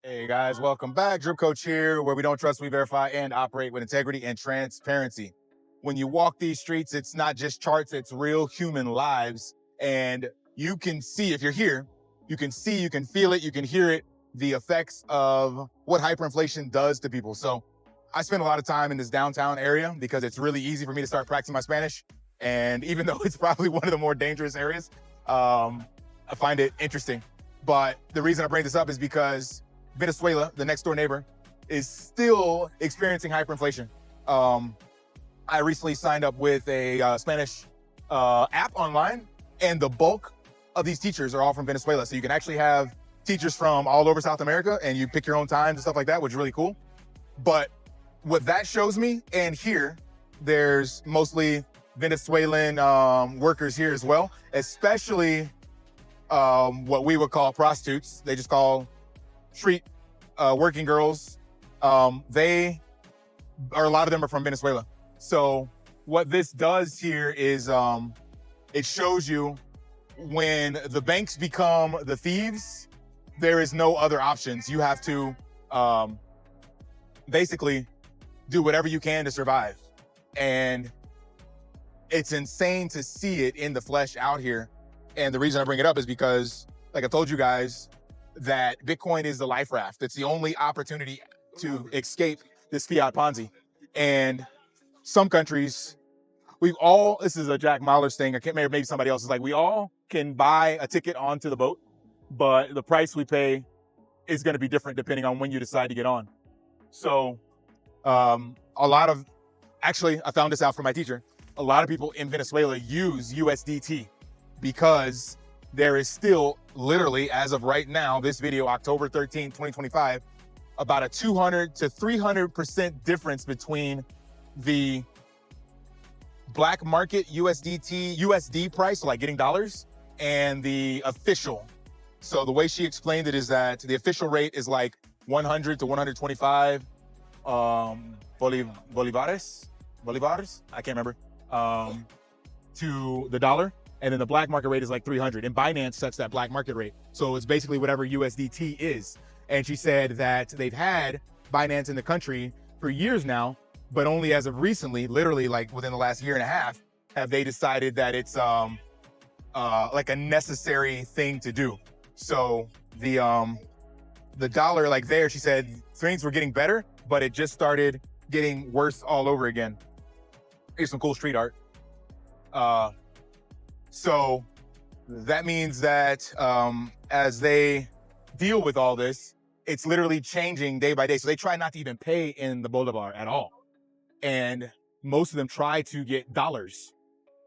Hey guys, welcome back. Drip Coach here, where we don't trust, we verify, and operate with integrity and transparency. When you walk these streets, it's not just charts, it's real human lives. And you can see, if you're here, you can see, you can feel it, you can hear it, the effects of what hyperinflation does to people. So I spend a lot of time in this downtown area because it's really easy for me to start practicing my Spanish. And even though it's probably one of the more dangerous areas, I find it interesting. But the reason I bring this up is because Venezuela, the next door neighbor, is still experiencing hyperinflation. I recently signed up with a Spanish app online, and the bulk of these teachers are all from Venezuela. So you can actually have teachers from all over South America, and you pick your own times and stuff like that, which is really cool. But what that shows me, and here, there's mostly Venezuelan workers here as well, especially what we would call prostitutes. They just call street working girls. They are, a lot of them are from Venezuela. So what this does here is it shows you when the banks become the thieves, there is no other options. You have to basically do whatever you can to survive. And it's insane to see it in the flesh out here. And the reason I bring it up is because, like I told you guys, that Bitcoin is the life raft. It's the only opportunity to escape this fiat Ponzi. And some countries, this is a Jack Mahler's thing. I can't remember, maybe somebody else is like, we all can buy a ticket onto the boat, but the price we pay is going to be different depending on when you decide to get on. So actually, I found this out from my teacher. A lot of people in Venezuela use USDT because there is still, literally, as of right now, this video, October 13, 2025, about a 200 to 300% difference between the black market USD price, so like getting dollars, and the official. So the way she explained it is that the official rate is like 100 to 125 bolivars, I can't remember, to the dollar. And then the black market rate is like 300. And Binance sets that black market rate. So it's basically whatever USDT is. And she said that they've had Binance in the country for years now, but only as of recently, literally like within the last year and a half, have they decided that it's like a necessary thing to do. So the dollar, like there, she said things were getting better, but it just started getting worse all over again. Here's some cool street art. So that means that as they deal with all this, it's literally changing day by day. So they try not to even pay in the Bolivar at all. And most of them try to get dollars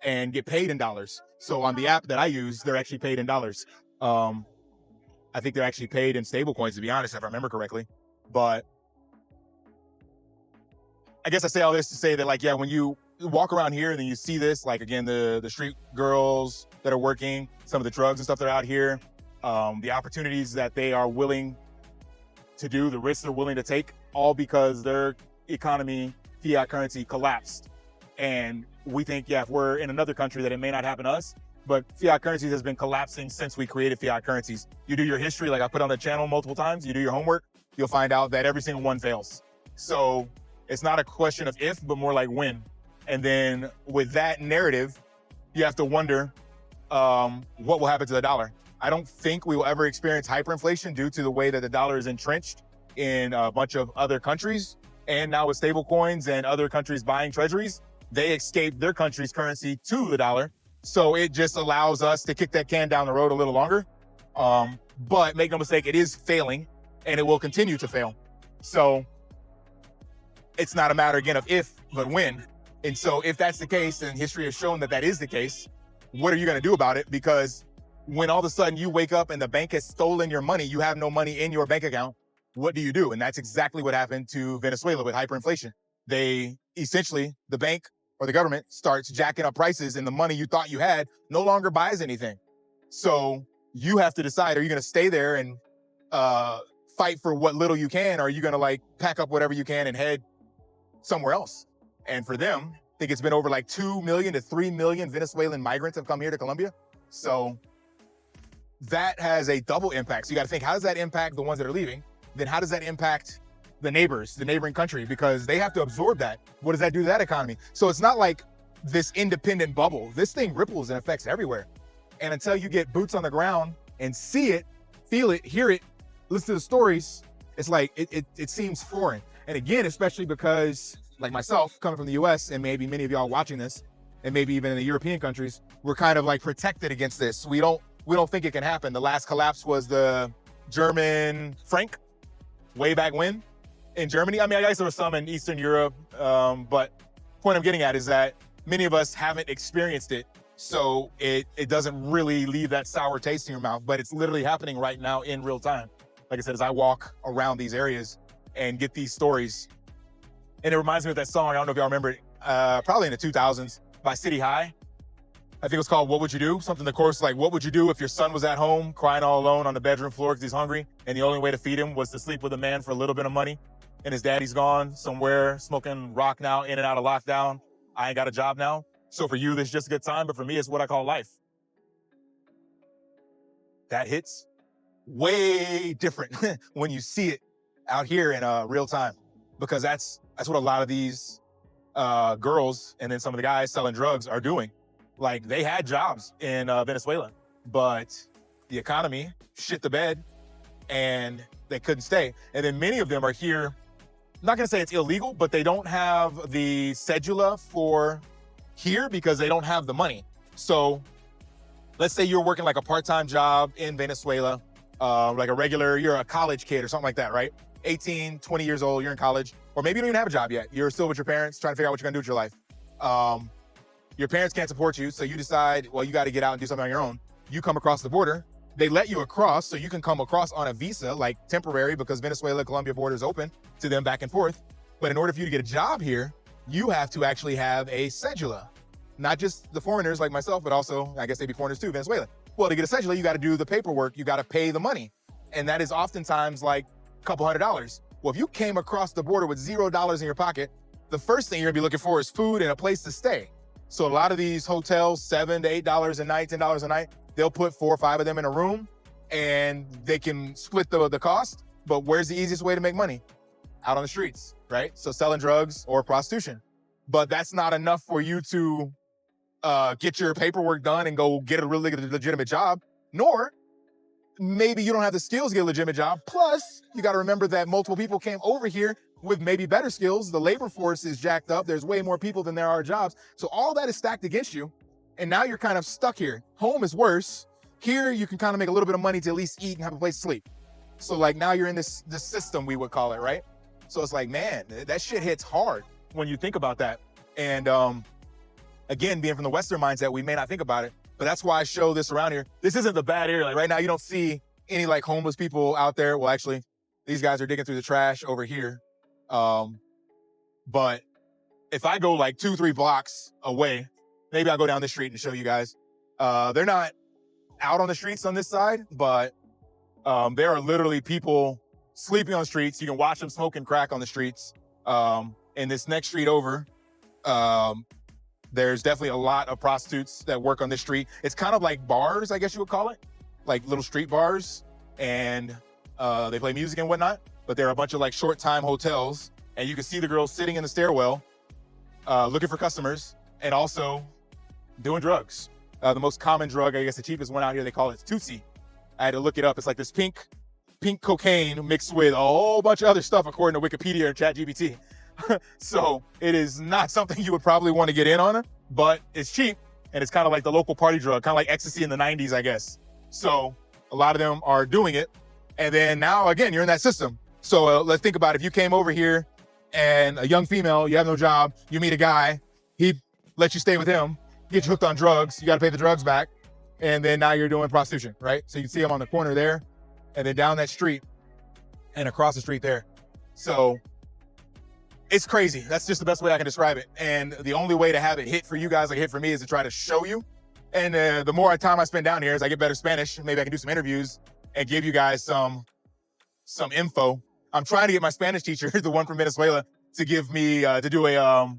and get paid in dollars. So on the app that I use, they're actually paid in dollars. I think they're actually paid in stable coins, to be honest, if I remember correctly. But I guess I say all this to say that, like, yeah, when you walk around here and then you see this, like, again, the street girls that are working, some of the drugs and stuff that are out here, the opportunities that they are willing to do, the risks they're willing to take, all because their economy, fiat currency, collapsed. And we think, yeah, if we're in another country, that it may not happen to us, but fiat currencies has been collapsing since we created fiat currencies. You do your history, like I put on the channel multiple times, you do your homework, you'll find out that every single one fails. So it's not a question of if, but more like when. And then with that narrative, you have to wonder what will happen to the dollar. I don't think we will ever experience hyperinflation due to the way that the dollar is entrenched in a bunch of other countries. And now with stable coins and other countries buying treasuries, they escape their country's currency to the dollar. So it just allows us to kick that can down the road a little longer. But make no mistake, it is failing and it will continue to fail. So it's not a matter, again, of if, but when. And so if that's the case, and history has shown that that is the case, what are you going to do about it? Because when all of a sudden you wake up and the bank has stolen your money, you have no money in your bank account, what do you do? And that's exactly what happened to Venezuela with hyperinflation. They essentially, the bank or the government starts jacking up prices, and the money you thought you had no longer buys anything. So you have to decide, are you going to stay there and fight for what little you can? Or are you going to like pack up whatever you can and head somewhere else? And for them, I think it's been over like 2 million to 3 million Venezuelan migrants have come here to Colombia. So that has a double impact. So you got to think, how does that impact the ones that are leaving? then how does that impact the neighbors, the neighboring country? Because they have to absorb that. What does that do to that economy? So it's not like this independent bubble. This thing ripples and affects everywhere. And until you get boots on the ground and see it, feel it, hear it, listen to the stories, it's like, it seems foreign. And again, especially because like myself coming from the US and maybe many of y'all watching this, and maybe even in the European countries, we're kind of like protected against this. We don't think it can happen. The last collapse was the German franc way back when in Germany. I mean, I guess there was some in Eastern Europe, but point I'm getting at is that many of us haven't experienced it. So it doesn't really leave that sour taste in your mouth, but it's literally happening right now in real time. Like I said, as I walk around these areas and get these stories, and it reminds me of that song, I don't know if y'all remember it, probably in the 2000s by City High. I think it was called What Would You Do? Something the chorus like, what would you do if your son was at home crying all alone on the bedroom floor because he's hungry and the only way to feed him was to sleep with a man for a little bit of money and his daddy's gone somewhere smoking rock now, in and out of lockdown. I ain't got a job now. So for you, this is just a good time, but for me, it's what I call life. That hits way different when you see it out here in real time, because that's what a lot of these girls and then some of the guys selling drugs are doing. Like, they had jobs in Venezuela, but the economy shit the bed and they couldn't stay. And then many of them are here, I'm not gonna say it's illegal, but they don't have the cedula for here because they don't have the money. So let's say you're working like a part-time job in Venezuela, like you're a college kid or something like that, right? 18, 20 years old, you're in college, or maybe you don't even have a job yet. You're still with your parents trying to figure out what you're gonna do with your life. Your parents can't support you, so you decide, well, you gotta get out and do something on your own. You come across the border, they let you across, so you can come across on a visa, like temporary, because Venezuela, Colombia border is open to them back and forth. But in order for you to get a job here, you have to actually have a cedula. Not just the foreigners like myself, but also, I guess they'd be foreigners too, Venezuela. Well, to get a cedula, you gotta do the paperwork, you gotta pay the money. And that is oftentimes like a couple $100s. Well, if you came across the border with $0 in your pocket, the first thing you're gonna be looking for is food and a place to stay. So a lot of these hotels, $7 to $8 a night, $10 a night, they'll put 4 or 5 of them in a room and they can split the cost. But where's the easiest way to make money? Out on the streets, right? So selling drugs or prostitution. But that's not enough for you to get your paperwork done and go get a really legitimate job, nor maybe you don't have the skills to get a legitimate job. Plus, you got to remember that multiple people came over here with maybe better skills. The labor force is jacked up. There's way more people than there are jobs. So all that is stacked against you. And now you're kind of stuck here. Home is worse. Here, you can kind of make a little bit of money to at least eat and have a place to sleep. So like now you're in this system, we would call it, right? So it's like, man, that shit hits hard when you think about that. And again, being from the Western mindset, we may not think about it, but that's why I show this around here. This isn't the bad area. Like right now, you don't see any like homeless people out there. Well, actually, these guys are digging through the trash over here. But if I go like 2-3 blocks away, maybe I'll go down the street and show you guys. They're not out on the streets on this side, but there are literally people sleeping on the streets. You can watch them smoking crack on the streets. In this next street over, there's definitely a lot of prostitutes that work on this street. It's kind of like bars, I guess you would call it, like little street bars, and they play music and whatnot. But there are a bunch of like short-time hotels, and you can see the girls sitting in the stairwell, looking for customers, and also doing drugs. The most common drug, I guess the cheapest one out here, they call it Tutsi. I had to look it up. It's like this pink cocaine mixed with a whole bunch of other stuff, according to Wikipedia and ChatGPT. So it is not something you would probably want to get in on, but it's cheap, and it's kind of like the local party drug, kind of like ecstasy in the 90s, I guess. So a lot of them are doing it. And then now, again, you're in that system. So let's think about it. If you came over here and a young female, you have no job, you meet a guy, he lets you stay with him, get you hooked on drugs, you got to pay the drugs back. And then now you're doing prostitution, right? So you can see him on the corner there, and then down that street and across the street there. So it's crazy. That's just the best way I can describe it. And the only way to have it hit for you guys, like hit for me, is to try to show you. And the more time I spend down here, as I get better Spanish, maybe I can do some interviews and give you guys some info. I'm trying to get my Spanish teacher, the one from Venezuela, to give me, to do a,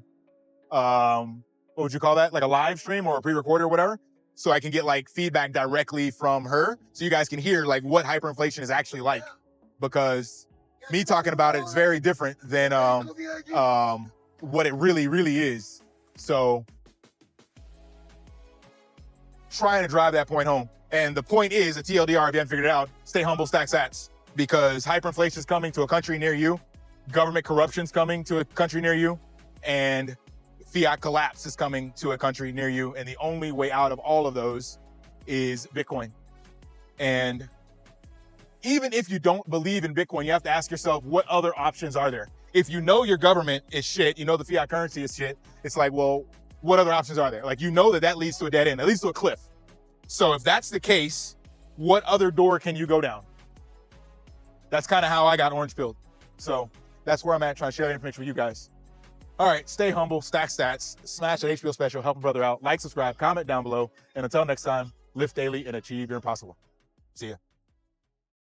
what would you call that? Like a live stream or a pre-recorded or whatever. So I can get like feedback directly from her. So you guys can hear like what hyperinflation is actually like. Because me talking about it is very different than what it really is. So trying to drive that point home. And the point is, a TLDR, if you haven't figured it out, stay humble, stack sats, because hyperinflation is coming to a country near you, government corruption is coming to a country near you, and fiat collapse is coming to a country near you. And the only way out of all of those is Bitcoin. And even if you don't believe in Bitcoin, you have to ask yourself, what other options are there? If you know your government is shit, you know the fiat currency is shit, it's like, well, what other options are there? Like, you know that leads to a dead end, that leads to a cliff. So if that's the case, what other door can you go down? That's kind of how I got orange pilled. So that's where I'm at, trying to share that information with you guys. All right, stay humble, stack stats, smash that HBO special, help a brother out, like, subscribe, comment down below. And until next time, lift daily and achieve your impossible. See ya.